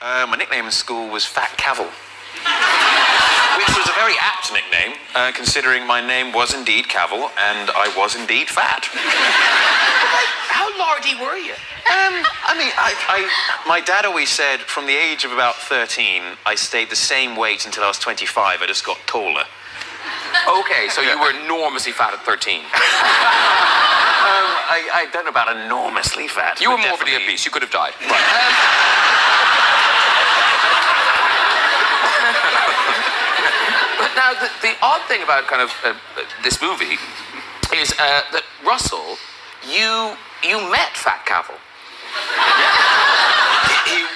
My nickname in school was Fat Cavill, which was a very apt nickname, considering my name was indeed Cavill and I was indeed fat. How lardy were you? My dad always said from the age of about 13, I stayed the same weight until I was 25. I just got taller. Okay, so you were enormously fat at 13. I don't know about enormously fat. You were morbidly obese. You could have died. Right. But now, the odd thing about kind of this movie is that Russell, you met Fat Cavill.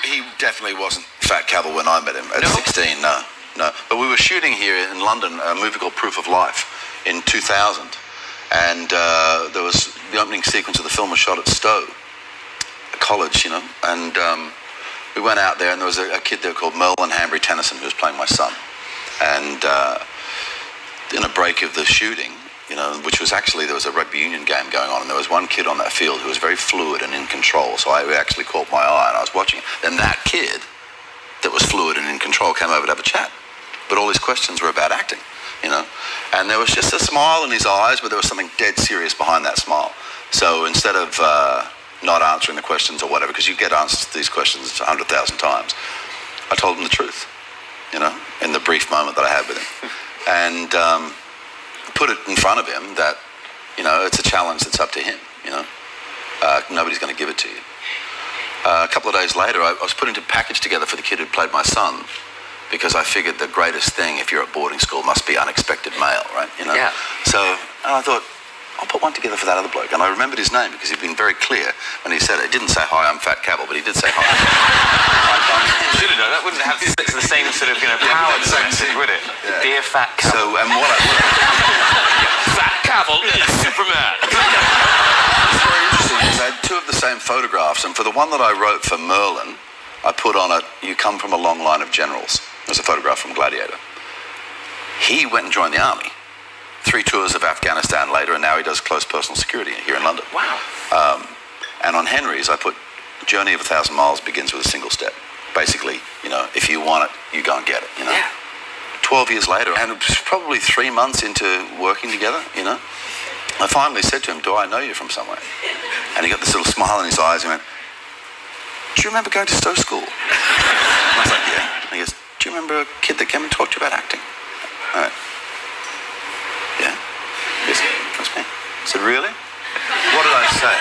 He definitely wasn't Fat Cavill when I met him at 16, no. But we were shooting here in London a movie called Proof of Life in 2000. And there was the opening sequence of the film was shot at Stowe College, and we went out there and there was a kid there called Merlin Hanbury Tennyson who was playing my son. And in a break of the shooting, which was actually, there was a rugby union game going on, and there was one kid on that field who was very fluid and in control, so I actually caught my eye and I was watching it. Then that kid that was fluid and in control came over to have a chat, but all his questions were about acting, and there was just a smile in his eyes, but there was something dead serious behind that smile. So instead of not answering the questions or whatever, because you get answers to these questions 100,000 times, I told him the truth, in the brief moment that I had with him. And put it in front of him that, it's a challenge that's up to him, nobody's going to give it to you. A couple of days later, I was putting a package together for the kid who played my son, because I figured the greatest thing if you're at boarding school must be unexpected mail, right? Yeah. So I thought, I'll put one together for that other bloke. And I remembered his name because he'd been very clear when he said it. He didn't say, "Hi, I'm Fat Cavill," but he did say, "Hi." Should have done. That wouldn't have the same sort of, power to the message, would it? Yeah. Dear Fat Cavill. So, and what I would Fat Cavill is Superman. It's very interesting because I had two of the same photographs, and for the one that I wrote for Merlin, I put on it, "You come from a long line of generals." It was a photograph from Gladiator. He went and joined the army. 3 tours of Afghanistan later, and now he does close personal security here in London. Wow. And on Henry's, I put, "Journey of 1,000 miles begins with a single step." Basically, if you want it, you go and get it, Yeah. 12 years later, and it was probably 3 months into working together, I finally said to him, "Do I know you from somewhere?" And he got this little smile in his eyes and he went, "Do you remember going to Stowe School?" And I was like, "Yeah." And he goes, "Do you remember a kid that came and talked to you about acting?" I went, "Yeah." He goes, "That's me." I said, "Really? What did I say?"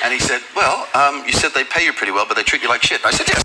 And he said, "Well, you said they pay you pretty well, but they treat you like shit." I said, "Yes."